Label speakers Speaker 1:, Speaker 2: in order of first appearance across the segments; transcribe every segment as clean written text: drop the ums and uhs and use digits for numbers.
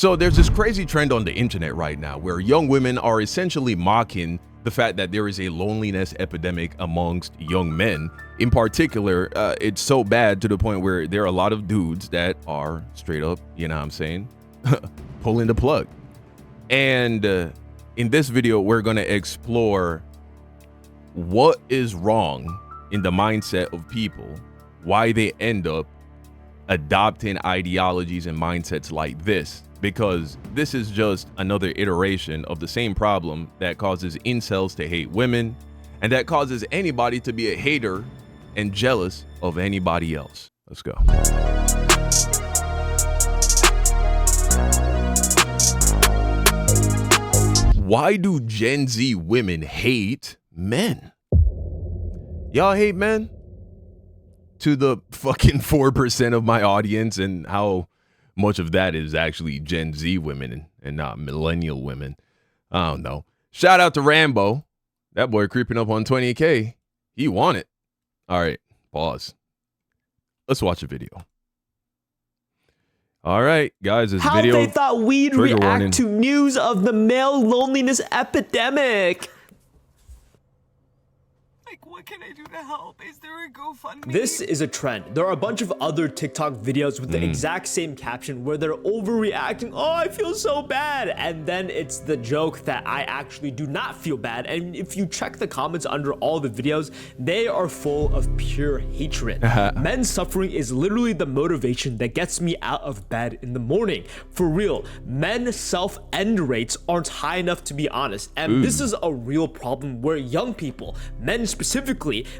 Speaker 1: So there's this crazy trend on the internet right now where young women are essentially mocking the fact that there is a loneliness epidemic amongst young men. In particular, it's so bad to the point where there are a lot of dudes that are straight up, you know what I'm saying, pulling the plug. And in this video, we're going to explore what is wrong in the mindset of people, why they end up adopting ideologies and mindsets like this, because this is just another iteration of the same problem that causes incels to hate women and that causes anybody to be a hater and jealous of anybody else. Let's go. Why do Gen Z women hate men? Y'all hate men? To the fucking 4% of my audience, and how much of that is actually Gen Z women and not millennial women. I don't know. Shout out to Rambo. That boy creeping up on 20K. He want it. All right, pause. Let's watch a video. All right, guys, this
Speaker 2: How
Speaker 1: video.
Speaker 2: How they thought we'd react
Speaker 1: warning.
Speaker 2: to news of the male loneliness epidemic.
Speaker 3: What can I do to help? Is there a GoFundMe?
Speaker 2: This is a trend. There are a bunch of other TikTok videos with the exact same caption where they're overreacting. Oh, I feel so bad. And then it's the joke that I actually do not feel bad. And if you check the comments under all the videos, they are full of pure hatred. Men's suffering is literally the motivation that gets me out of bed in the morning. For real, men's self-end rates aren't high enough, to be honest. And this is a real problem where young people, men specifically,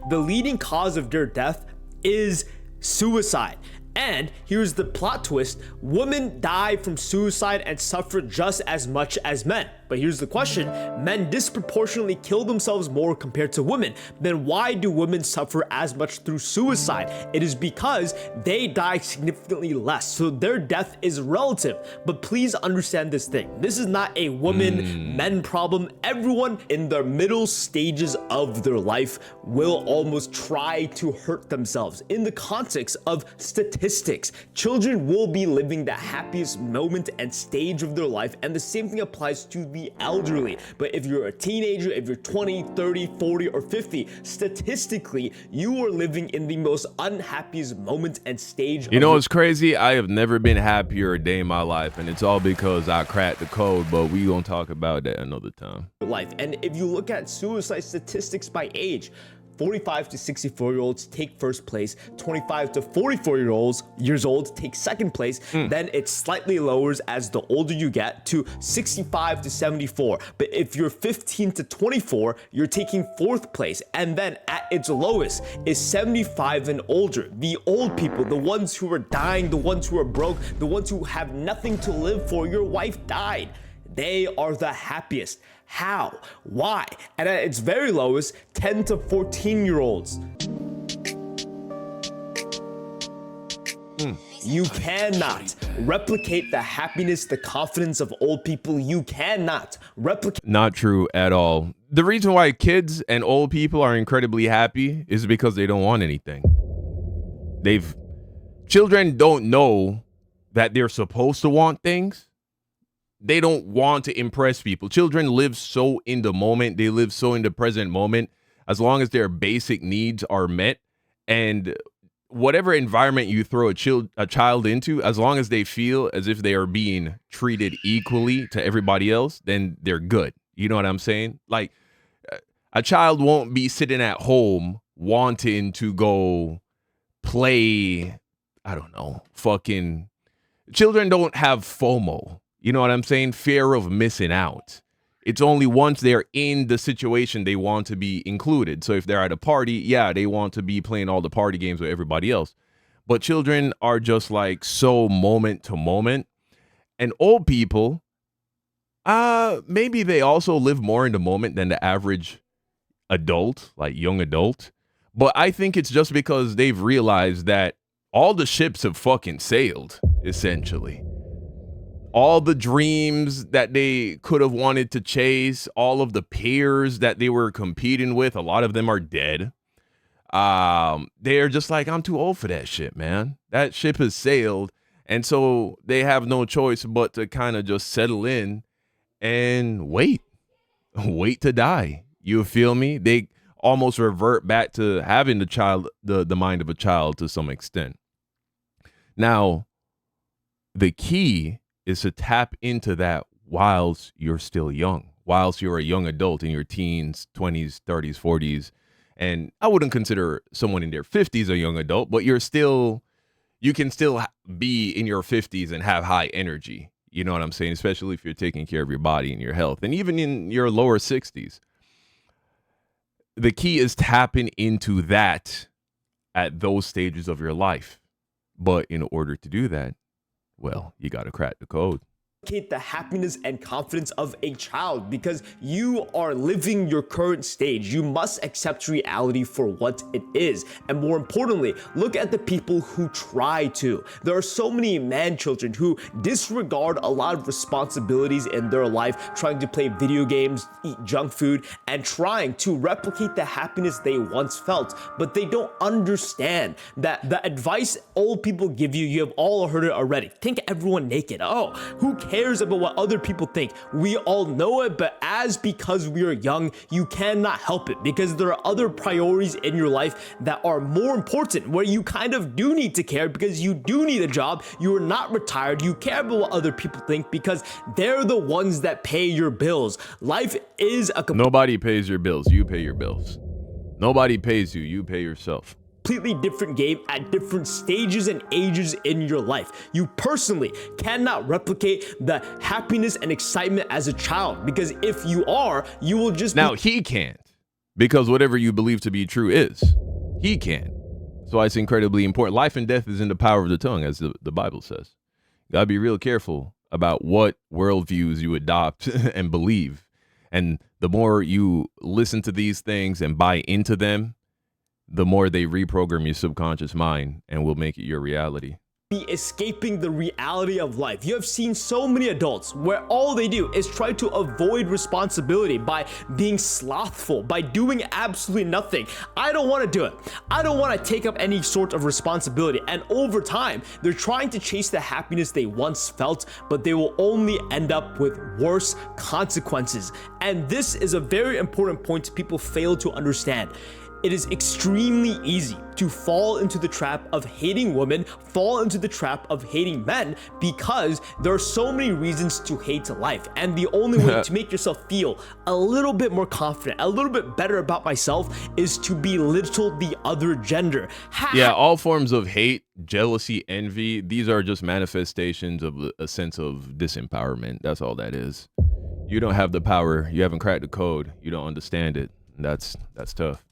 Speaker 2: the leading cause of their death is suicide. And here's the plot twist: women die from suicide and suffer just as much as men. But here's the question: men disproportionately kill themselves more compared to women. Then why do women suffer as much through suicide? It is because they die significantly less, so their death is relative. But please understand this thing: this is not a women-men problem. Everyone in the middle stages of their life will almost try to hurt themselves. In the context of statistics, children will be living the happiest moment and stage of their life, and the same thing applies to the elderly. But if you're a teenager, if you're 20, 30, 40, or 50, statistically, you are living in the most unhappiest moment and stage.
Speaker 1: You know what's crazy? I have never been happier a day in my life, and it's all because I cracked the code, but we gonna talk about that another time.
Speaker 2: Life. And if you look at suicide statistics by age, 45 to 64-year-olds take first place, 25 to 44-years old take second place, then it slightly lowers as the older you get to 65 to 74. But if you're 15 to 24, you're taking fourth place. And then at its lowest is 75 and older. The old people, the ones who are dying, the ones who are broke, the ones who have nothing to live for. Your wife died. They are the happiest. How? Why? And at its very lowest, 10 to 14-year-olds. You cannot replicate the happiness, the confidence of old people. You cannot replicate.
Speaker 1: Not true at all. The reason why kids and old people are incredibly happy is because they don't want anything. Children don't know that they're supposed to want things. They don't want to impress people. Children live so in the moment. They live so in the present moment. As long as their basic needs are met, and whatever environment you throw a child into, as long as they feel as if they are being treated equally to everybody else, then they're good. You know what I'm saying? Like, a child won't be sitting at home wanting to go play, I don't know, fucking... Children don't have FOMO. You know what I'm saying? Fear of missing out. It's only once they're in the situation they want to be included. So if they're at a party, yeah, they want to be playing all the party games with everybody else. But children are just like so moment to moment. And old people, maybe they also live more in the moment than the average adult, like young adult. But I think it's just because they've realized that all the ships have fucking sailed, essentially. All the dreams that they could have wanted to chase, all of the peers that they were competing with, a lot of them are dead. They're just like, I'm too old for that shit, man. That ship has sailed. And so they have no choice but to kind of just settle in and wait to die. You feel me? They almost revert back to having the mind of a child to some extent. Now, the key is to tap into that whilst you're still young, whilst you're a young adult in your teens, 20s, 30s, 40s. And I wouldn't consider someone in their 50s a young adult, but you can still be in your 50s and have high energy. You know what I'm saying? Especially if you're taking care of your body and your health, and even in your lower 60s. The key is tapping into that at those stages of your life. But in order to do that, well, you got to crack the code.
Speaker 2: The happiness and confidence of a child, because you are living your current stage. You must accept reality for what it is. And more importantly, look at the people who try to. There are so many man children who disregard a lot of responsibilities in their life, trying to play video games, eat junk food, and trying to replicate the happiness they once felt. But they don't understand that the advice old people give you have all heard it already. Think everyone naked. Oh, who cares about what other people think? We all know it, but because we are young, you cannot help it, because there are other priorities in your life that are more important, where you kind of do need to care, because you do need a job. You are not retired. You care about what other people think, because they're the ones that pay your bills. Life is
Speaker 1: nobody pays your bills. You pay your bills. Nobody pays you. You pay yourself.
Speaker 2: Completely different game at different stages and ages in your life. You personally cannot replicate the happiness and excitement as a child, because if you are, you will just
Speaker 1: now he can't, because whatever you believe to be true is, he can't. So it's incredibly important. Life and death is in the power of the tongue, as the Bible says. You gotta be real careful about what worldviews you adopt and believe. And the more you listen to these things and buy into them, the more they reprogram your subconscious mind and will make it your reality.
Speaker 2: Be escaping the reality of life. You have seen so many adults where all they do is try to avoid responsibility by being slothful, by doing absolutely nothing. I don't want to do it. I don't want to take up any sort of responsibility. And over time, they're trying to chase the happiness they once felt, but they will only end up with worse consequences. And this is a very important point people fail to understand. It is extremely easy to fall into the trap of hating women, fall into the trap of hating men, because there are so many reasons to hate life. And the only way to make yourself feel a little bit more confident, a little bit better about myself, is to belittle the other gender.
Speaker 1: Yeah, all forms of hate, jealousy, envy, these are just manifestations of a sense of disempowerment. That's all that is. You don't have the power. You haven't cracked the code. You don't understand it. That's tough.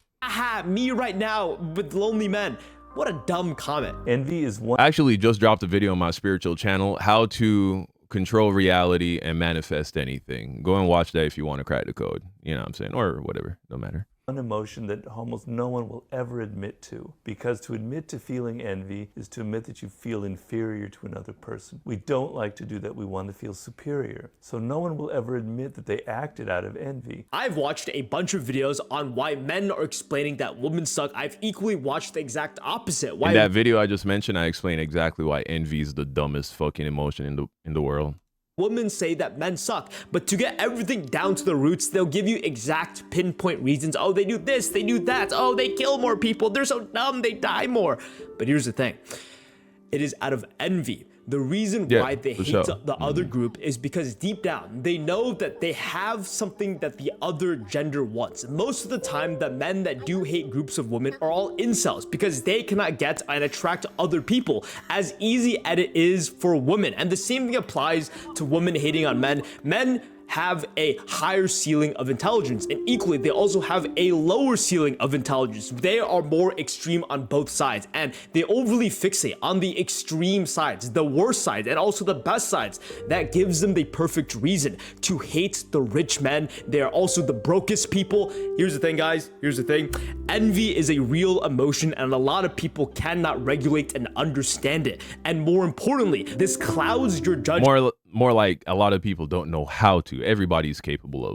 Speaker 2: Me right now with lonely men. What a dumb comment.
Speaker 4: Envy is one.
Speaker 1: I actually just dropped a video on my spiritual channel, how to control reality and manifest anything. Go and watch that if you want to crack the code. You know what I'm saying? Or whatever, no matter.
Speaker 4: One emotion that almost no one will ever admit to, because to admit to feeling envy is to admit that you feel inferior to another person. We don't like to do that. We want to feel superior. So no one will ever admit that they acted out of envy.
Speaker 2: I've watched a bunch of videos on why men are explaining that women suck. I've equally watched the exact opposite.
Speaker 1: In that video I just mentioned, I explained exactly why envy is the dumbest fucking emotion in the world.
Speaker 2: Women say that men suck, but to get everything down to the roots, they'll give you exact pinpoint reasons. Oh, they do this, they do that. Oh, they kill more people. They're so dumb, they die more. But here's the thing. It is out of envy. The reason why they hate the other group is because deep down, they know that they have something that the other gender wants. Most of the time, the men that do hate groups of women are all incels, because they cannot get and attract other people as easy as it is for women. And the same thing applies to women hating on men. Men have a higher ceiling of intelligence, and equally they also have a lower ceiling of intelligence. They are more extreme on both sides, and they overly fixate on the extreme sides, the worst sides, and also the best sides. That gives them the perfect reason to hate the rich men. They are also the brokest people. Here's the thing, guys, here's the thing. Envy is a real emotion, and a lot of people cannot regulate and understand it. And more importantly, this clouds your judgment.
Speaker 1: More like a lot of people don't know how to. Everybody's capable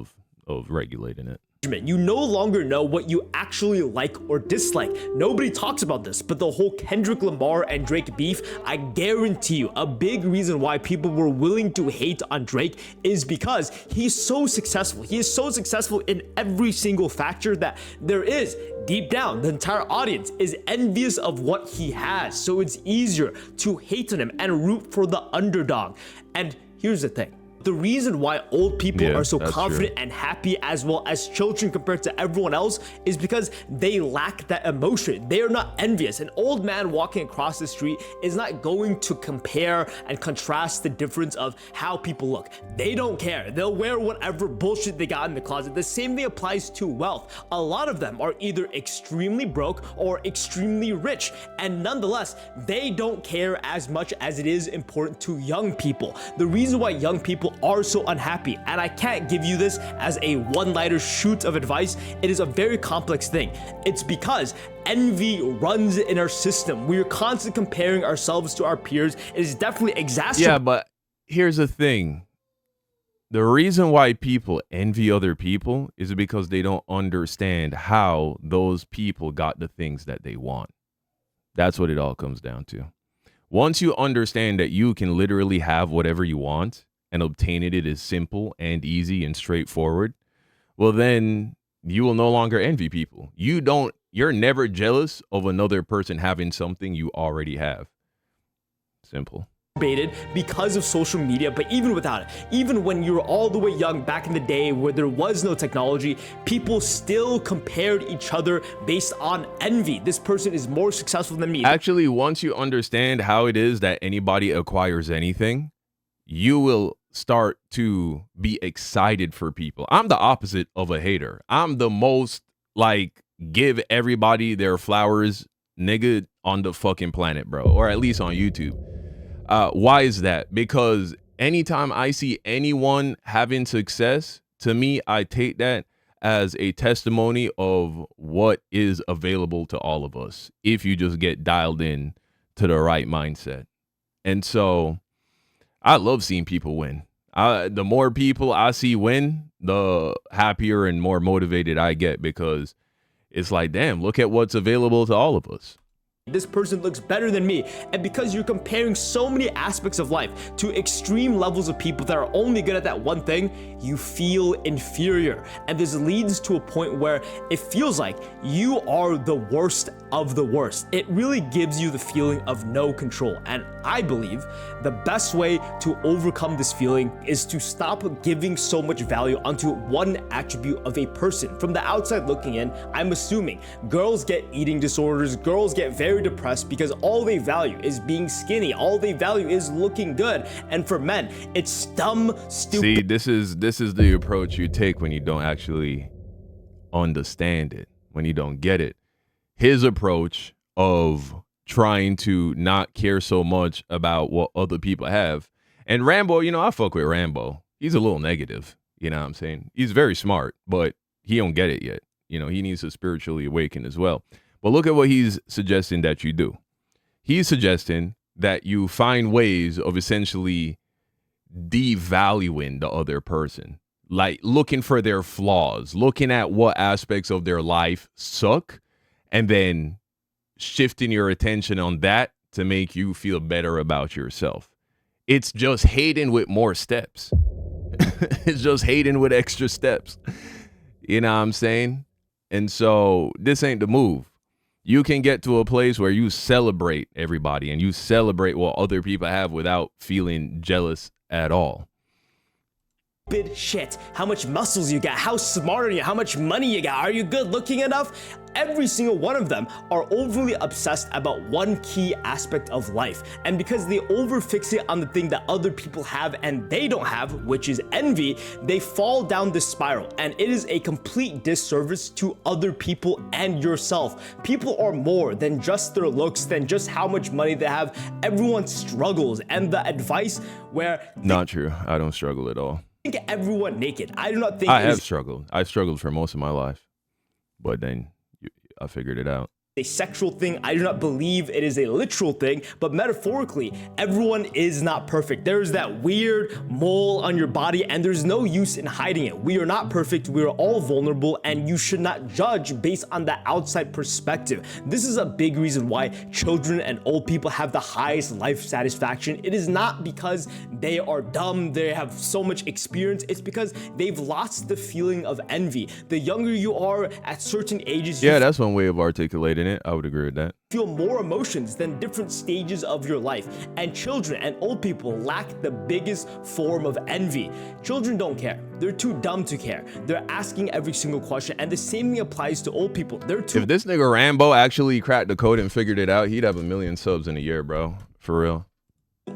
Speaker 1: of regulating it.
Speaker 2: You no longer know what you actually like or dislike. Nobody talks about this, but the whole Kendrick Lamar and Drake beef, I guarantee you, a big reason why people were willing to hate on Drake is because he's so successful. He is so successful in every single factor that there is. Deep down, the entire audience is envious of what he has, so it's easier to hate on him and root for the underdog. And here's the thing. The reason why old people are so confident and happy as well as children compared to everyone else is because they lack that emotion. They are not envious. An old man walking across the street is not going to compare and contrast the difference of how people look. They don't care. They'll wear whatever bullshit they got in the closet. The same thing applies to wealth. A lot of them are either extremely broke or extremely rich, and nonetheless, they don't care as much as it is important to young people. The reason why young people are so unhappy, and I can't give you this as a one-liner shoot of advice, it is a very complex thing. It's because envy runs in our system. We are constantly comparing ourselves to our peers. It is definitely exacerbated.
Speaker 1: Yeah, but here's the thing. The reason why people envy other people is because they don't understand how those people got the things that they want. That's what it all comes down to. Once you understand that you can literally have whatever you want, and obtaining it is simple and easy and straightforward, well, then you will no longer envy people. You're never jealous of another person having something you already have. Simple.
Speaker 2: Because of social media, but even without it, even when you were all the way young back in the day where there was no technology, people still compared each other based on envy. This person is more successful than me.
Speaker 1: Actually, once you understand how it is that anybody acquires anything, you will start to be excited for people. I'm the opposite of a hater. I'm the most like give everybody their flowers nigga on the fucking planet, bro, or at least on YouTube. Why is that? Because anytime I see anyone having success, to me, I take that as a testimony of what is available to all of us if you just get dialed in to the right mindset. And so I love seeing people win. The more people I see win, the happier and more motivated I get, because it's like, damn, look at what's available to all of us.
Speaker 2: This person looks better than me. And because you're comparing so many aspects of life to extreme levels of people that are only good at that one thing, you feel inferior. And this leads to a point where it feels like you are the worst of the worst. It really gives you the feeling of no control. And I believe the best way to overcome this feeling is to stop giving so much value onto one attribute of a person. From the outside looking in, I'm assuming girls get eating disorders, girls get very depressed because all they value is being skinny. All they value is looking good. And for men, it's dumb, stupid.
Speaker 1: See, this is the approach you take when you don't actually understand it, when you don't get it. His approach of trying to not care so much about what other people have. And Rambo, I fuck with Rambo. He's a little negative, you know what I'm saying? He's very smart, but he don't get it yet. He needs to spiritually awaken as well. But look at what he's suggesting that you do. He's suggesting that you find ways of essentially devaluing the other person, like looking for their flaws, looking at what aspects of their life suck, and then shifting your attention on that to make you feel better about yourself. It's just hating with more steps. It's just hating with extra steps. You know what I'm saying? And so this ain't the move. You can get to a place where you celebrate everybody and you celebrate what other people have without feeling jealous at all.
Speaker 2: Shit, how much muscles you got, how smart are you, how much money you got, are you good looking enough? Every single one of them are overly obsessed about one key aspect of life. And because they overfixate on the thing that other people have and they don't have, which is envy, they fall down this spiral. And it is a complete disservice to other people and yourself. People are more than just their looks, than just how much money they have. Everyone struggles. And the advice where...
Speaker 1: Not true. I don't struggle at all.
Speaker 2: Everyone naked. I do not think
Speaker 1: I have struggled. I've struggled for most of my life, but then I figured it out.
Speaker 2: a sexual thing. I do not believe it is a literal thing, but metaphorically, everyone is not perfect. There is that weird mole on your body, and there's no use in hiding it. We are not perfect. We are all vulnerable, and you should not judge based on the outside perspective. This is a big reason why children and old people have the highest life satisfaction. It is not because they are dumb, they have so much experience. It's because they've lost the feeling of envy. The younger you are at certain ages,
Speaker 1: Yeah, that's one way of articulating it. I would agree with that.
Speaker 2: feel more emotions than different stages of your life. And children and old people lack the biggest form of envy. Children don't care. They're too dumb to care. They're asking every single question. And the same thing applies to old people. They're too
Speaker 1: If this nigga Rambo actually cracked the code and figured it out, he'd have 1 million subs in a year, bro. For real.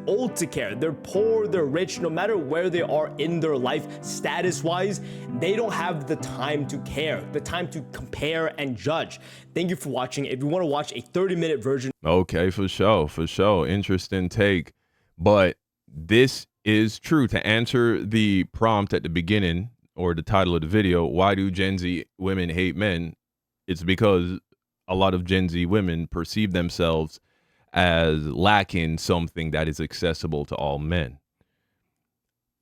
Speaker 2: old to care. They're poor, they're rich, no matter where they are in their life, status-wise, they don't have the time to care, the time to compare and judge. Thank you for watching. If you want to watch a 30-minute version.
Speaker 1: Okay, for sure, for sure. Interesting take. But this is true. To answer the prompt at the beginning, or the title of the video, why do Gen Z women hate men? It's because a lot of Gen Z women perceive themselves as lacking something that is accessible to all men.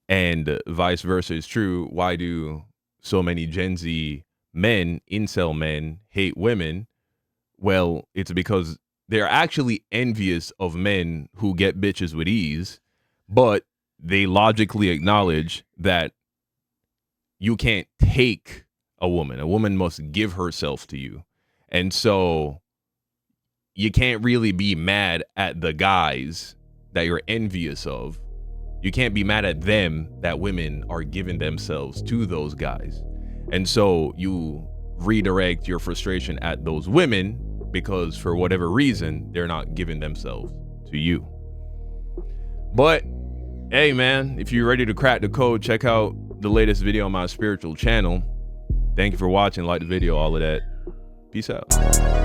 Speaker 1: And vice versa is true. Why do so many Gen Z men, incel men, hate women? Well, it's because they're actually envious of men who get bitches with ease, but they logically acknowledge that you can't take a woman. A woman must give herself to you. And so you can't really be mad at the guys that you're envious of. You can't be mad at them that women are giving themselves to those guys. And so you redirect your frustration at those women because for whatever reason, they're not giving themselves to you. But hey, man, if you're ready to crack the code, check out the latest video on my spiritual channel. Thank you for watching. Like the video, all of that. Peace out.